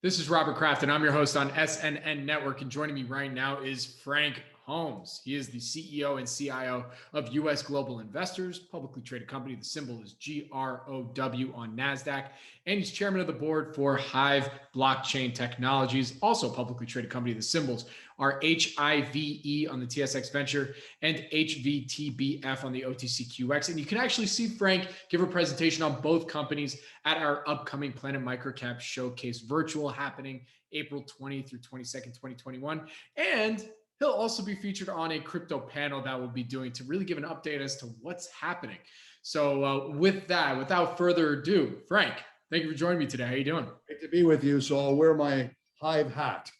This is Robert Kraft, and I'm your host on SNN.Network. And joining me right now is Frank Holmes. He is the CEO and CIO of U.S. Global Investors, publicly traded company. The symbol is GROW on NASDAQ. And he's chairman of the board for HIVE Blockchain Technologies, also publicly traded company. The symbols are HIVE on the TSX Venture and HVTBF on the OTCQX. And you can actually see Frank give a presentation on both companies at our upcoming Planet MicroCap Showcase virtual happening April 20 through 22nd, 2021. And he'll also be featured on a crypto panel that we'll be doing to really give an update as to what's happening. So with that, without further ado, Frank, thank you for joining me today. How are you doing? Great to be with you. So I'll wear my HIVE hat.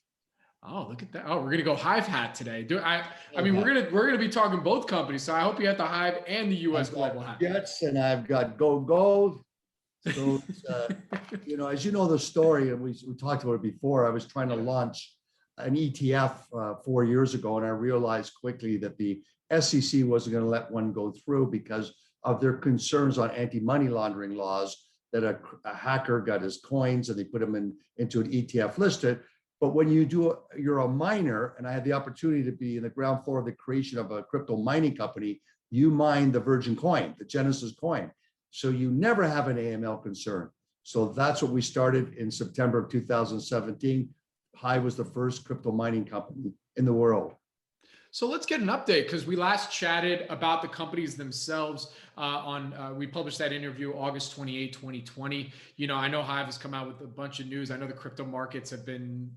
Oh, look at that. Oh, we're gonna go HIVE hat today. I mean, we're gonna be talking both companies. So I hope you have the HIVE and the US Global hat. JETS, and I've got Go. So as you know the story, and we talked about it before. I was trying to launch an ETF 4 years ago, and I realized quickly that the SEC wasn't going to let one go through because of their concerns on anti-money laundering laws, that a hacker got his coins and they put them into an ETF listed. But when you're a miner, and I had the opportunity to be in the ground floor of the creation of a crypto mining company, you mine the virgin coin, the Genesis coin. So you never have an AML concern. So that's what we started in September of 2017. HIVE was the first crypto mining company in the world. So let's get an update, because we last chatted about the companies themselves we published that interview August 28, 2020. I know HIVE has come out with a bunch of news. I know the crypto markets have been,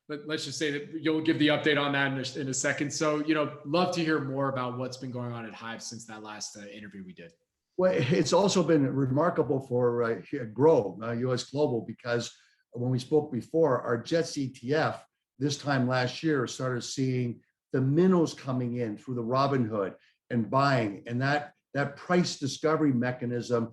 let's just say that you'll give the update on that in a second. So, love to hear more about what's been going on at HIVE since that last interview we did. Well, it's also been remarkable for GROW, U.S. Global, because when we spoke before, our JETS ETF this time last year started seeing the minnows coming in through the Robinhood and buying, and that price discovery mechanism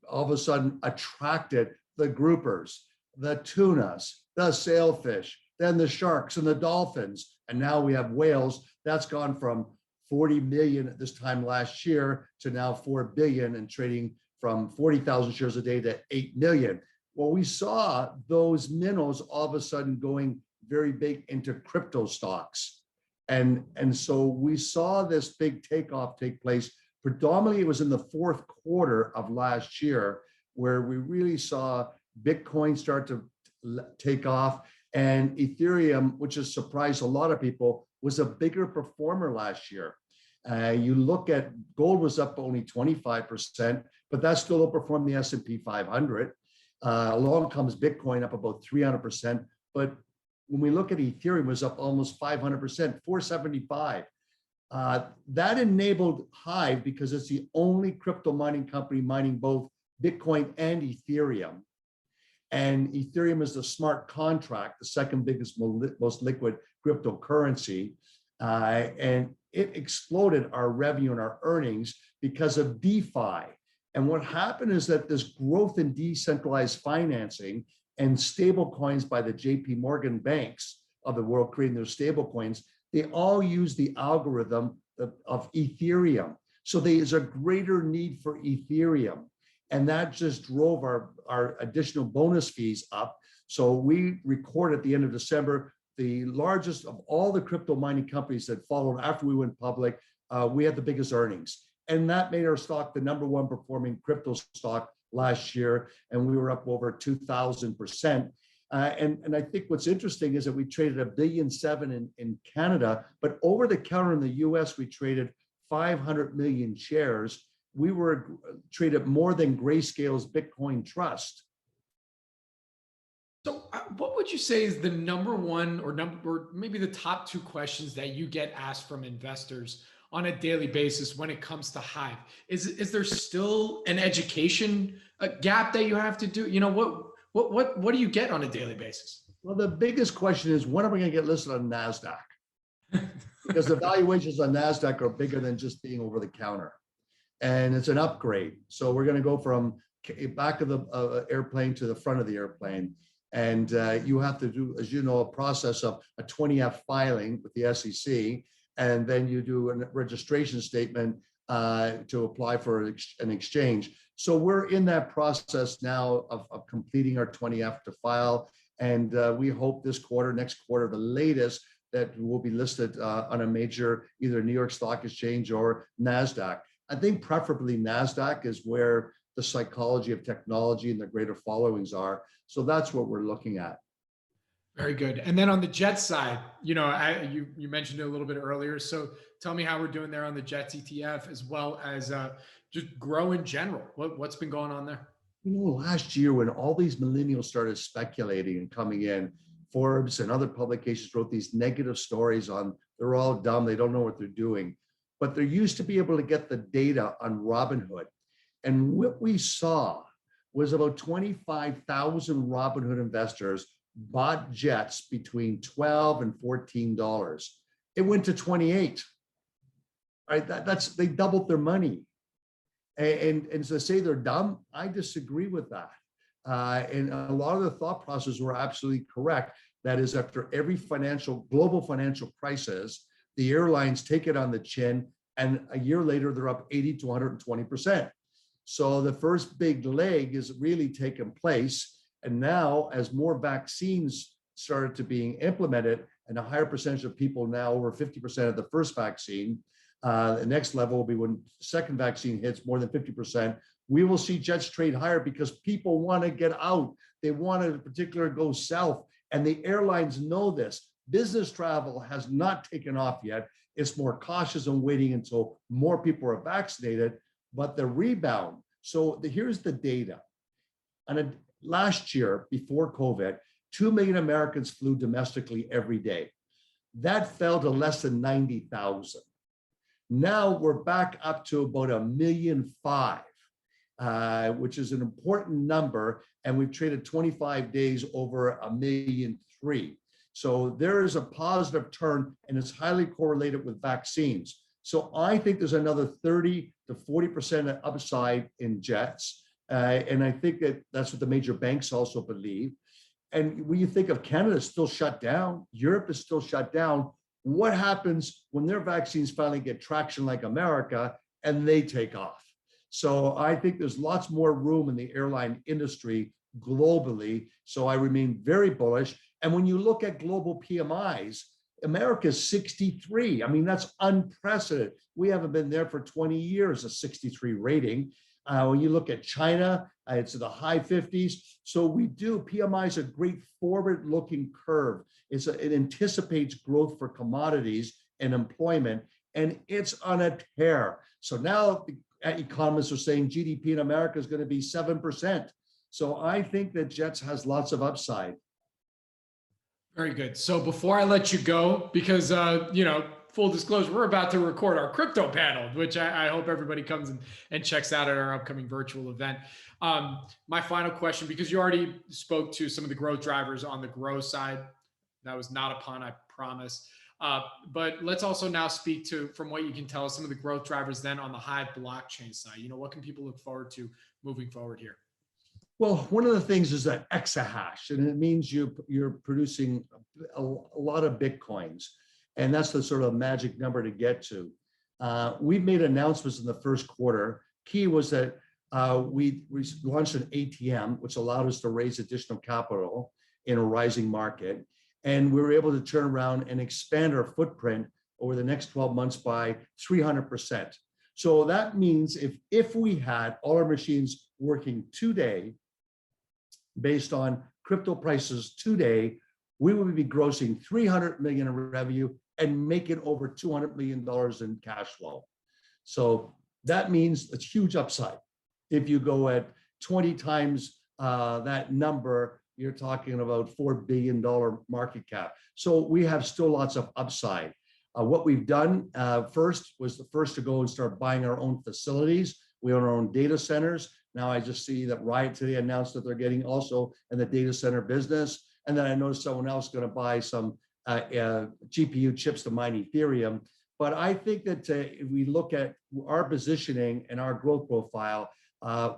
all of a sudden attracted the groupers, the tunas, the sailfish, then the sharks and the dolphins, and now we have whales. That's gone from 40 million at this time last year to now 4 billion, and trading from 40,000 shares a day to 8 million. Well, we saw those minnows all of a sudden going very big into crypto stocks. And so we saw this big takeoff take place. Predominantly, it was in the fourth quarter of last year where we really saw Bitcoin start to take off, and Ethereum, which has surprised a lot of people, was a bigger performer last year. You look at gold was up only 25%, but that still outperformed the S&P 500. Along comes Bitcoin up about 300%, but when we look at Ethereum, it was up almost 500%, 475. That enabled HIVE, because it's the only crypto mining company mining both Bitcoin and Ethereum. And Ethereum is the smart contract, the second biggest, most liquid cryptocurrency. And it exploded our revenue and our earnings because of DeFi. And what happened is that this growth in decentralized financing and stable coins by the JP Morgan banks of the world creating their stable coins, they all use the algorithm of Ethereum. So there's a greater need for Ethereum. And that just drove our additional bonus fees up. So we recorded at the end of December, the largest of all the crypto mining companies that followed after we went public. We had the biggest earnings. And that made our stock the #1 performing crypto stock last year, and we were up over 2,000%. And I think what's interesting is that we traded $1.7 billion in Canada, but over the counter in the U.S., we traded 500 million shares. We were traded more than Grayscale's Bitcoin Trust. So what would you say is the #1 or maybe the top 2 questions that you get asked from investors on a daily basis when it comes to HIVE? Is there still an education gap that you have to do? What do you get on a daily basis? Well, the biggest question is, when are we going to get listed on NASDAQ? Because the valuations on NASDAQ are bigger than just being over the counter. And it's an upgrade. So we're going to go from back of the airplane to the front of the airplane. And you have to do, as you know, a process of a 20F filing with the SEC. And then you do a registration statement to apply for an exchange. So we're in that process now of completing our 20F to file. And we hope this quarter, next quarter, the latest, that will be listed on a major, either New York Stock Exchange or NASDAQ. I think preferably NASDAQ is where the psychology of technology and the greater followings are. So that's what we're looking at. Very good. And then on the JETS side, you mentioned it a little bit earlier. So tell me how we're doing there on the JETS ETF, as well as just grow in general. What's been going on there? Last year when all these millennials started speculating and coming in, Forbes and other publications wrote these negative stories on they're all dumb, they don't know what they're doing. But there used to be able to get the data on Robinhood. And what we saw was about 25,000 Robinhood investors bought JETS between $12 and $14. It went to 28. Right? They doubled their money. And to say they're dumb, I disagree with that. And a lot of the thought processes were absolutely correct. That is, after every global financial crisis, the airlines take it on the chin, and a year later, they're up 80 to 120%. So the first big leg is really taken place. And now, as more vaccines started to being implemented, and a higher percentage of people now, over 50% of the first vaccine, the next level will be when the second vaccine hits more than 50%. We will see JETS trade higher because people want to get out. They want to, in particular, go south. And the airlines know this. Business travel has not taken off yet. It's more cautious and waiting until more people are vaccinated. But the rebound, so here's the data. Last year, before COVID, 2 million Americans flew domestically every day. That fell to less than 90,000. Now we're back up to about 1.5 million, which is an important number. And we've traded 25 days over 1.3 million. So there is a positive turn, and it's highly correlated with vaccines. So I think there's another 30 to 40% upside in JETS. And I think that's what the major banks also believe. And when you think of Canada is still shut down, Europe is still shut down, what happens when their vaccines finally get traction like America and they take off? So I think there's lots more room in the airline industry globally. So I remain very bullish. And when you look at global PMIs, America's 63. I mean, that's unprecedented. We haven't been there for 20 years, a 63 rating. When you look at China, it's in the high 50s. So PMI is a great forward-looking curve. It anticipates growth for commodities and employment, and it's on a tear. So now economists are saying GDP in America is going to be 7%. So I think that JETS has lots of upside. Very good. So before I let you go, because, full disclosure, we're about to record our crypto panel, which I hope everybody comes and checks out at our upcoming virtual event. My final question, because you already spoke to some of the growth drivers on the growth side. That was not a pun, I promise. But let's also now speak to, from what you can tell us, some of the growth drivers then on the HIVE blockchain side. What can people look forward to moving forward here? Well, one of the things is that exahash, and it means you're producing a lot of Bitcoins. And that's the sort of magic number to get to. We've made announcements in the first quarter. Key was that we launched an ATM, which allowed us to raise additional capital in a rising market. And we were able to turn around and expand our footprint over the next 12 months by 300%. So that means if we had all our machines working today, based on crypto prices today, we would be grossing 300 million in revenue and making over $200 million in cash flow. So that means it's huge upside. If you go at 20 times that number, you're talking about $4 billion market cap. So we have still lots of upside. What we've done first was the first to go and start buying our own facilities. We own our own data centers. Now I just see that Riot today announced that they're getting also in the data center business. And then I noticed someone else going to buy some GPU chips to mine Ethereum. But I think that if we look at our positioning and our growth profile,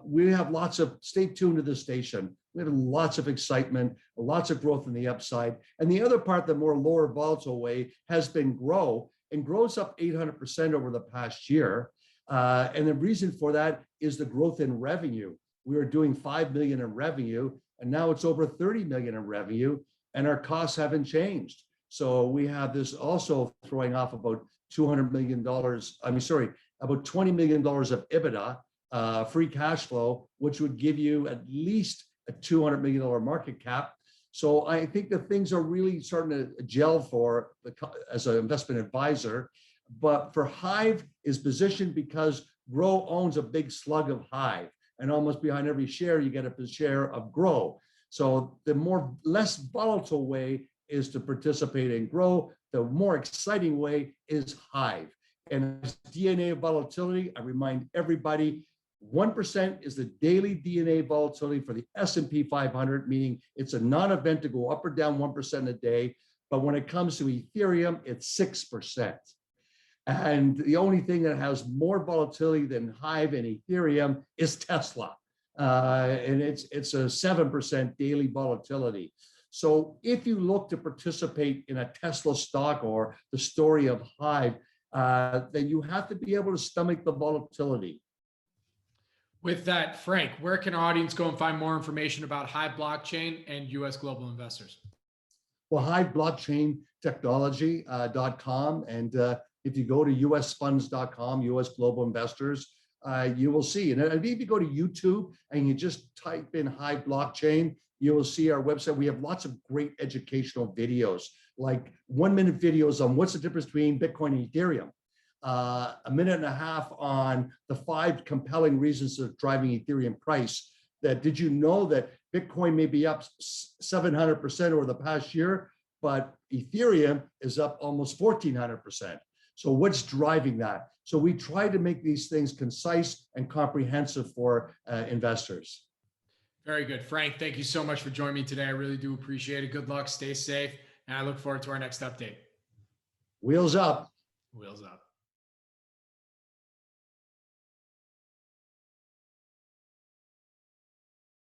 we have stay tuned to this station. We have lots of excitement, lots of growth in the upside. And the other part, the more lower volatile way, has been grow, and grow's up 800% over the past year. And the reason for that is the growth in revenue. We were doing $5 million in revenue. and now it's over 30 million in revenue, and our costs haven't changed. So we have this also throwing off about $200 million, about $20 million of EBITDA, free cash flow, which would give you at least a $200 million market cap. So I think that things are really starting to gel for as an investment advisor. But for HIVE is positioned because Grow owns a big slug of HIVE, and almost behind every share you get a share of Grow. So the less volatile way is to participate in Grow. The more exciting way is HIVE. And as DNA of volatility, I remind everybody, 1% is the daily DNA volatility for the S&P 500, meaning it's a non-event to go up or down 1% a day. But when it comes to Ethereum, it's 6%. And the only thing that has more volatility than HIVE and Ethereum is Tesla. And it's a 7% daily volatility. So if you look to participate in a Tesla stock or the story of HIVE, then you have to be able to stomach the volatility. With that, Frank, where can our audience go and find more information about HIVE Blockchain and U.S. global investors? Well, HIVE Blockchain Technology.com. And if you go to usfunds.com, US Global Investors, you will see. And if you go to YouTube and you just type in HIVE Blockchain, you will see our website. We have lots of great educational videos, like 1-minute videos on what's the difference between Bitcoin and Ethereum. A minute and a half on the 5 compelling reasons of driving Ethereum price. That did you know that Bitcoin may be up 700% over the past year, but Ethereum is up almost 1,400%. So what's driving that? So we try to make these things concise and comprehensive for investors. Very good. Frank, thank you so much for joining me today. I really do appreciate it. Good luck, stay safe, and I look forward to our next update. Wheels up. Wheels up.